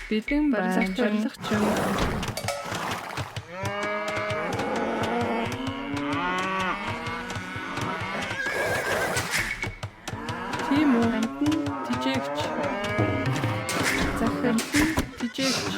Бэлэн барилгачин. Тийм үү? Амтан тижээгч. Захирал тижээгч.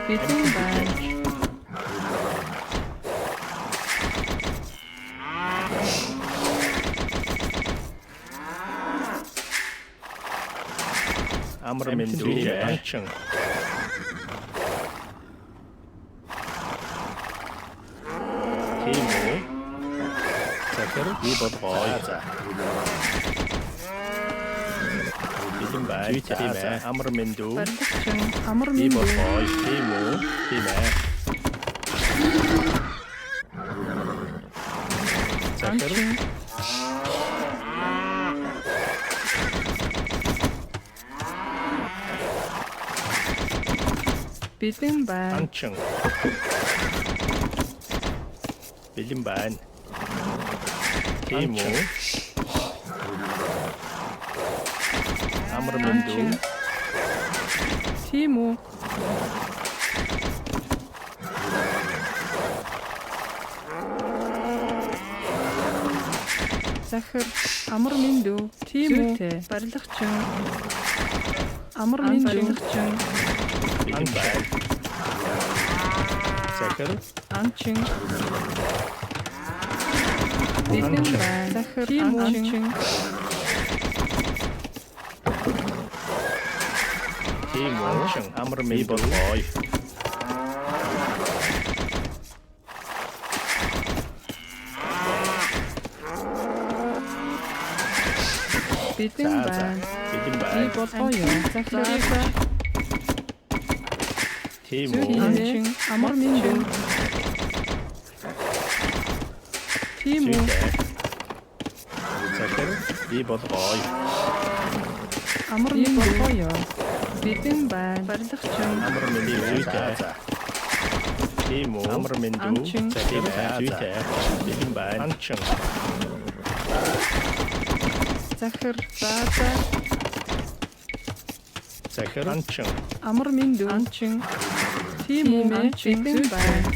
Бэлэн барилгач. Амар мэндүү анчин. Тийм үү? Захирал би бодгоо. Бэлэн бай. Тийм ээ. Амар мэндүү. Барилгачин. Амар Би мэндүү. бодгоо. Тийм үү? Тийм ээ. Захирал Бэлэн барилгач. анчин. Бэлэн байна. Тийм үү? Амар мэндүү. Тийм үү? Захир амар мэндүү. Тийм үү? Барилгачин. Амар мэндүү. Бэлэн байна. Захирал Анчин. Бэлэн байна. Захир анчин. тийм үү? Амар мэндүү. Бэлэн байна. Бэлэн Би байна. болгоё. Захир Тийм үү? анчин. Амар мэндүү. Тийм үү? Захирал би болгоё. Амар мэндүү. Бэлэн байна. Барилгачин. Амар мэндүү. Тийм үү? Амар мэндүү. Анчин. Захирал бэлэн байна. Анчин. Захир зааза. Захирал анчин. Амар мэндүү. Анчин. Тийм үү? Бэлэн байна.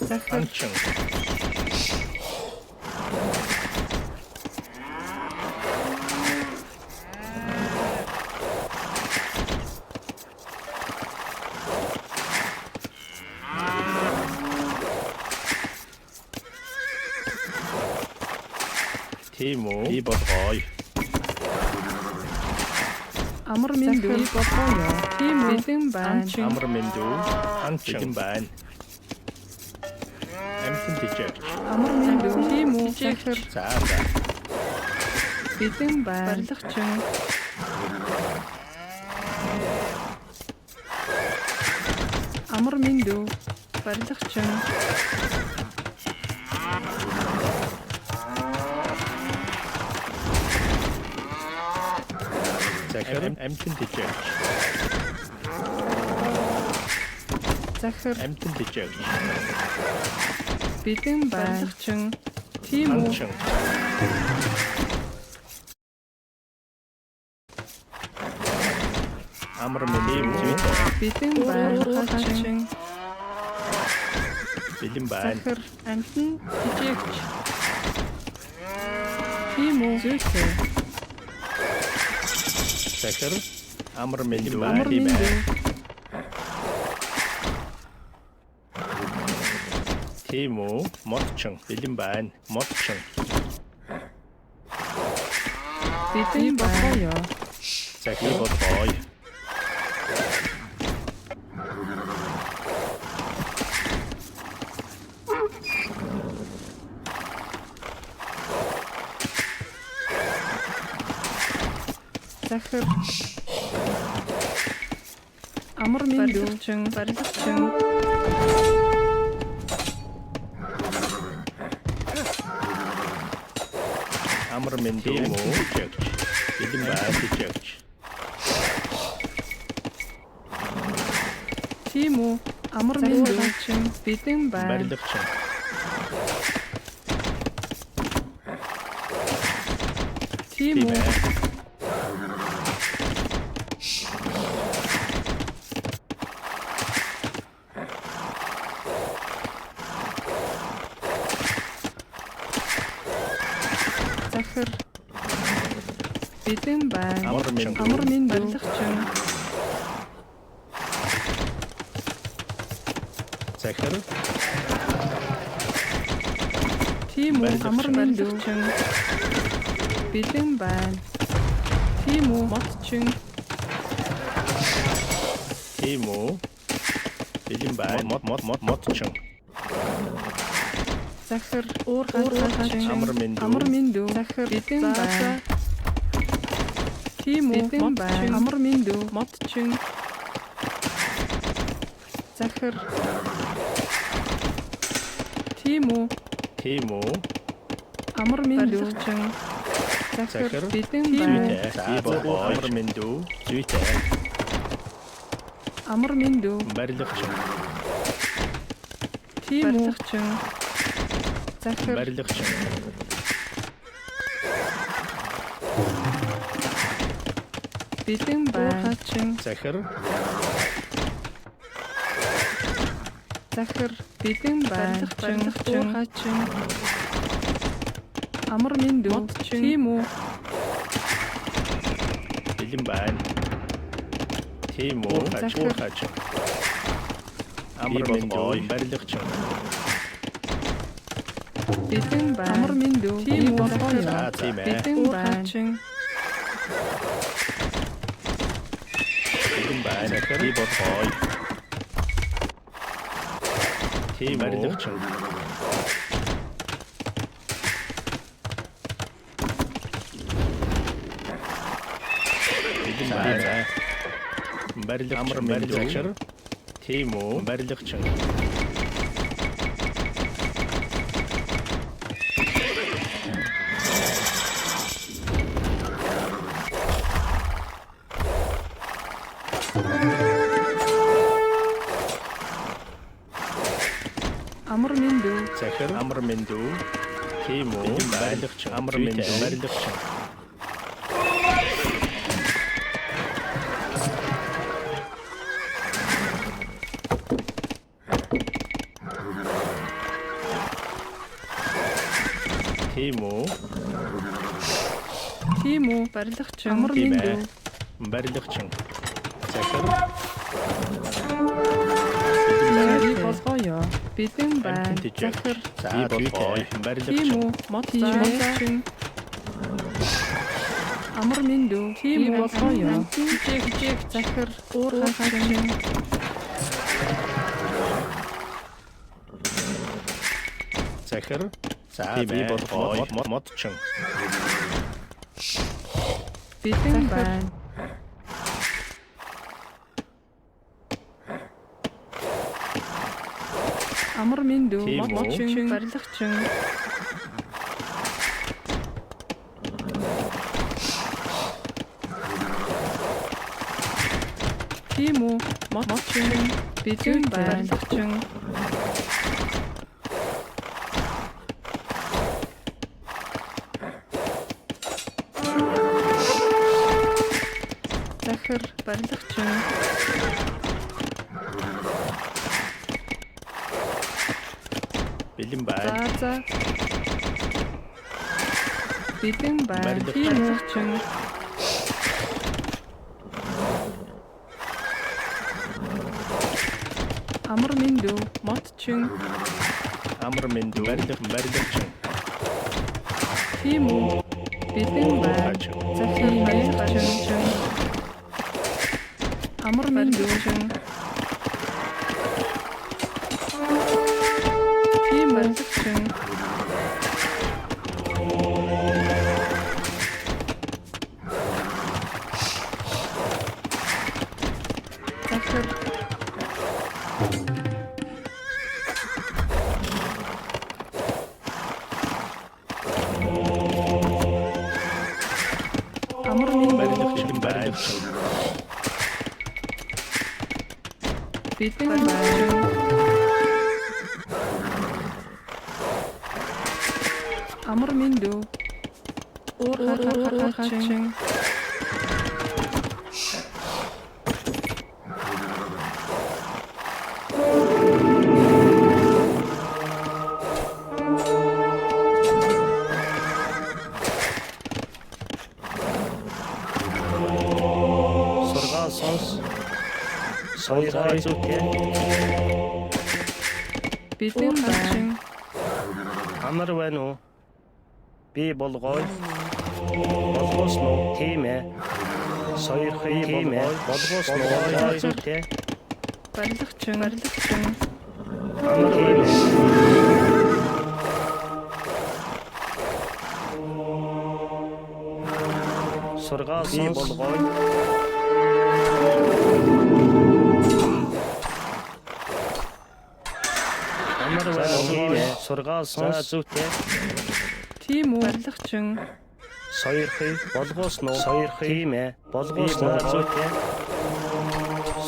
Захир Анчин. Тийм үү? Би болгоё. амар мэндүү. Болгоё. Тийм үү? Бэлэн байна. Амар мэндүү. Анчин байна. Амтэн тижээч. Амар мэндүү. Тийм үү? Захир За. бэлэн байна. Барилгачин. Амар мэндүү. Барилгачин. Захир амтэн тижээч. Захир Амтэн тижээч. бэлэн барилгачин. Тийм үү? Анчин. Амар минь зүйтэй. Бэлэн байна. Хачин. Бэлэн байна. Захир амтан жижигч. Тийм үү? Зүйтэй. Захир амар минь Амар байна. минь дүү. Тийм үү? Модчин бэлэн байна. Модчин. Бэлэн байна. Захир бодгой. Захир амар минь дүү. Барилгачин. Амар минь тийм үү? Жигч. Бэлэн байна жигч. Тийм үү? Амар минь дүү. Бэлэн байна. Барилгачин. Тийм Тийм үү? ээ. Захир бэлэн байна. Амар минь Амар минь барилгачин. Захир Тийм үү? Барилгачин. Амар минь дүү. Бэлэн байна. Тийм үү? Модчин. тийм үү? Бэлэн байна. Модчин. Захир уур хачин. Амар минь дүү. Амар минь дүү. Захир бэлэн байна. Тийм үү? Бэлэн байна. Амар минь дүү. Модчин. Захир. Тийм үү? Тийм үү? Амар минь дүү. Захир Захир бэлэн байна. зүйтэй. Би бодгой. Амар минь дүү. Зүйтэй. Амар минь дүү. Барилгачин. Тийм үү? Захир Барилгачин. бэлэн байна. Захир Захир бэлэн байна. Барилгачин. Амар минь дүү. Тийм үү? бэлэн байна. Тийм үү? Захир. Хачин. Амар минь дүү. Барилгачин. Бэлэн байна. Амар минь дүү. Тийм үү? За тийм ээ. Бэлэн байна. Бэлэн байна. Захир би бодгой. Тийм барилгачин. Бэлэн байна. Барилгачин. Амар минь захир. Тийм үү? Барилгачин. Амар минь дүү. Захир амар минь дүү. Тийм үү? Барилгачин. Амар минь дүү. Барилгачин. Тийм үү? Тийм үү? Барилгачин. Амар Тийм минь ээ. дүү. Барилгачин. Захир Би болгоё. Бэлэн байна. Захир. за бодгой. Тийм Барилгачин. үү? Модчин. Амар минь дүү. Тийм үү? Болгоё. Жижиг захир. Уур хачин. Захир за би бодгой. Модчин. Бэлэн байна. Амар минь дүү. Тийм үү? Модчин. Барилгачин. Тийм үү? Модчин. Бэлэн барилгачин. захир барилгачин бэлэн байна. за бэлэн байна. Барилгачин. Тийм уучин амар миндүү мотчин Амар мэндүү барилгачин. тийм үү бэлэн байна. Захир барилгачин амар миндүү тийм барилгачин захир амар миндүү Барилгачин. бэлэн байна. Амар миндүү уур хараачин Сургаал сонс. Соёрхой зүйтэй. бэлэн байна. Амар байна уу? Би болгоё. Болгосноо тийм ээ. Соёрхой тийм ээ. Болгосноо зүйтэй. Барилгачин Амар байна уу? Сургаал би болгоё. Амар байна уу? Тийм ээ. Сургаал сонс зүйтэй. тийм үү барилгачин Соёрхой болгосноо тийм ээ. Болгосноо зүйтэй.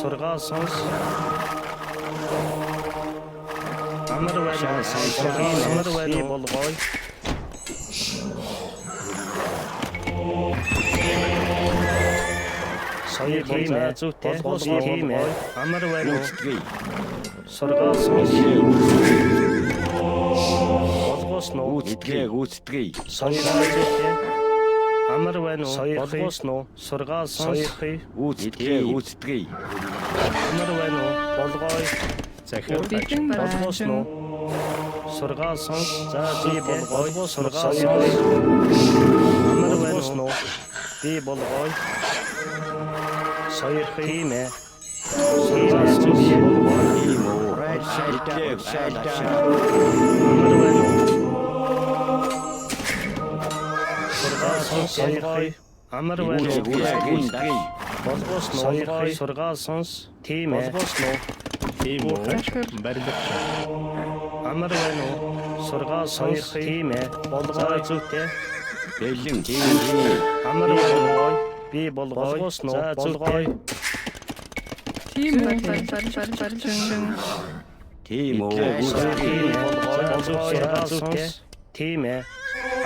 Сургаал сонс. Амар байна уу? Амар байна уу? Болгоё. Соёрхой зүйтэй. Болгосноо тийм ээ. Амар байна уу? Сургаал сонс. Болгосноо гүйцэтгэе. соёрхой зүйтэй. Амар байна уу? Болгосноо сургаал соёрхой. Гүйцэтгэе. Амар байна уу? Болгоё. Захир бэлэн болгосноо байна. сургаал сонс. За би болгоё. Сургаал сонс. Амар байна уу? Би болгоё. Соёрхой тийм ээ. Сургаал сонс. Ийм үү. Шалтай. Амар байна уу? Сургаал сонс. Соёрхой. Амар байна уу? Гүйцэтгэе. Болгосноо соёрхой. Сургаал сонс. Тийм ээ. Болгосноо. Тийм үү? Захир Барилгачин. Амар байна уу? Сургаал соёрхой. Тийм ээ. Болгоё зүйтэй. Бэлэн. Амар байна уу? Би болгоё. За зүйтэй. тийм үү барилгачин Тийм үү. Тийм ээ. Болгоё зүйтэй. Тийм ээ.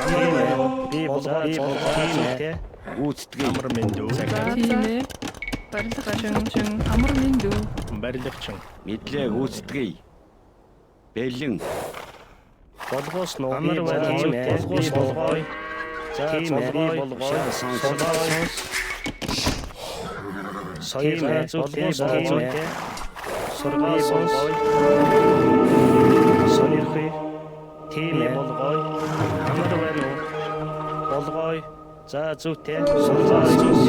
Амар байна уу? Би болгоё. Тийм ээ. Гүйцэтгэе. Амар мэндүү. тийм ээ барилгачин амар миндүү Барилгачин. Мэдлээ гүйцэтгэе. Бэлэн. Болгосноо. Амар байна уу? Болгоё. За тийм ээ. Болгоё. Сургаал сонс. Соёрхой зүйтэй. Сургаал сонс. Соёрхой. Тийм ээ. Болгоё. Амар байна уу? Болгоё. За зүйтэй. Сургаал сонс.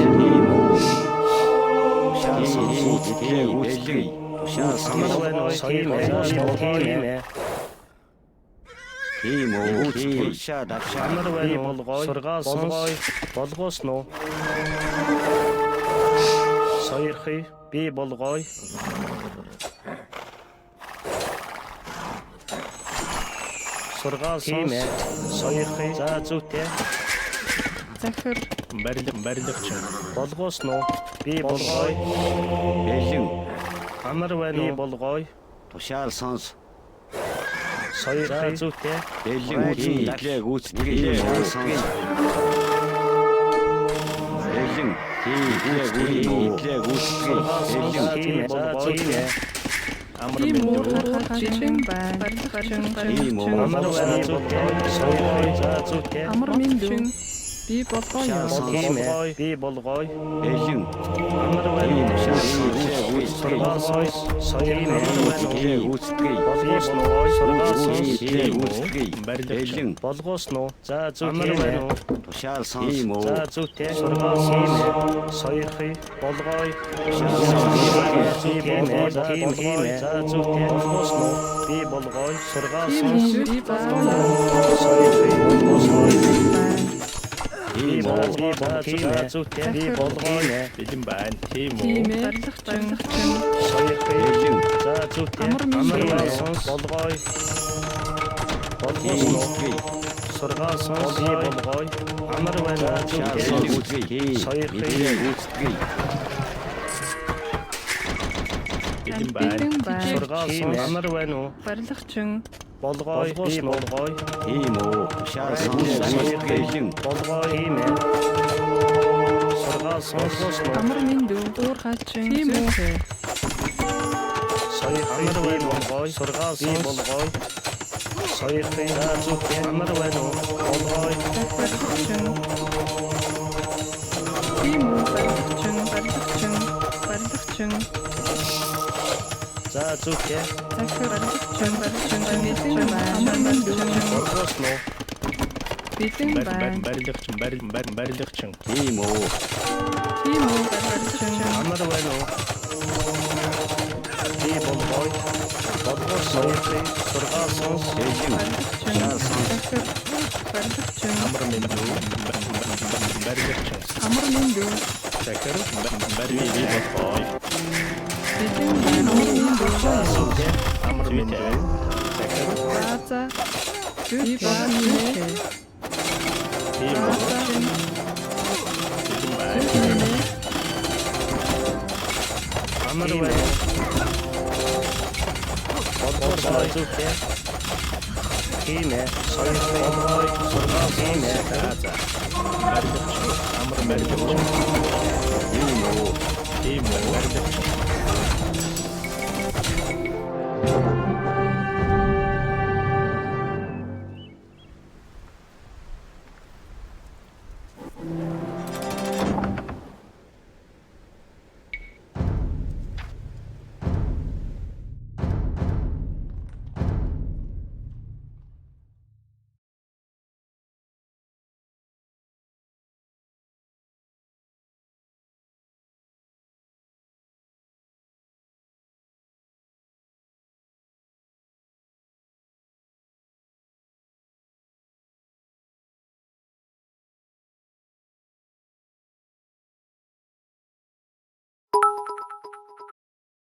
Мэдлээ гүйцэтгэе. Амар байна уу? Тийм ээ. Тийм үү. Амар байна уу? Сургаал сонс. Болгосноо. Соёрхой. Би болгоё. Сургаал сонс. Соёрхой. За зүйтэй. захир Барилгачин. Болгосноо. Би болгоё. Бэлэн. Амар байна уу? Болгоё. Тушаал сонс. Соёрхой зүйтэй. Бэлэн. Мэдлээ гүйцэтгэе. Бэлэн. Итлэг үстрий. Бэлэн. За зүгтээ. Тийм үү харгалчин байна. Барилгачин Тийм үү. Амар байна зүгтээ. Соёлгой. За зүгтээ. амар мэндүү. Би болгоё. Тийм ээ. Би болгоё. Бэлэн. Амар байна. Итлэг үстрий. Сургаасой. Соёл амар байна. Итлэг үстрий. Болгосноо. Сургаасой. Итлэг үстрий. Бэлэн. Болгосноо. За зүгтээ. Амар байна. Тушаал сонс. Тийм үү. За зүгтээ. Сургаасой. Соёлхой. Болгоё. Тийм ээ. За зүгтээ. Болгосноо. Би болгоё. Сургаасой. Би болгоё. Соёлхой. Болгосноо. Тийм үү. Зүгтээ. Би болгоё. Бэлэн байна. Тийм үү? Тийм ээ. Барилгачин. Соёлхой. Бэлэн. За зүгтээ. Амар мэндүү. Болгоё. Тийм Болгосноо. үстрий. Сургаасан би болгоё. Амар байна. Тушаал сонс үстрий. Итлэг үстрий. Бэлэн байна. Бэлэн байна. Сургаасан амар байна уу? Барилгачин. Болгоё. Би болгоё. Тийм үү. Тушаал сонс. Бэлэн. Болгоё. Тийм ээ. Сургаасан болгосноо. Амар мэндүү. Уурхаачин. Тийм үү. Соёл амар байна болгоё. Сургаасан би болгоё. Соёл зүгтээ амар байна уу? Болгоё. Барилгачин. Тийм үү. Барилгачин. За зүгтээ Захир барилгачин. Бэлэн байна. Амар мэндүү. болгосноо. Бэлэн байна. Барилгачин. Тийм үү. Тийм үү. Барилгачин. Амар байна уу? Би болгоё. Болгосноо. Сургаасан Бэлэн. Тушаал сонс. Захир барилгачин. Амар мэндүү. Барилгачин. Амар мэндүү. Захир барилгачин болгоё. Бэлэн байна. зүгтээ Амар мэндүү. Захир За. Би болгоё. тийм үү? Бэлэн байна. амар байна. Болгосноо зүгтээ. Тийм ээ. Соёл болгоё. Сургаасан тийм ээ. За. Барилгачин. Амар барилгачин. Тийм үү. Тийм үү? Барилгачин.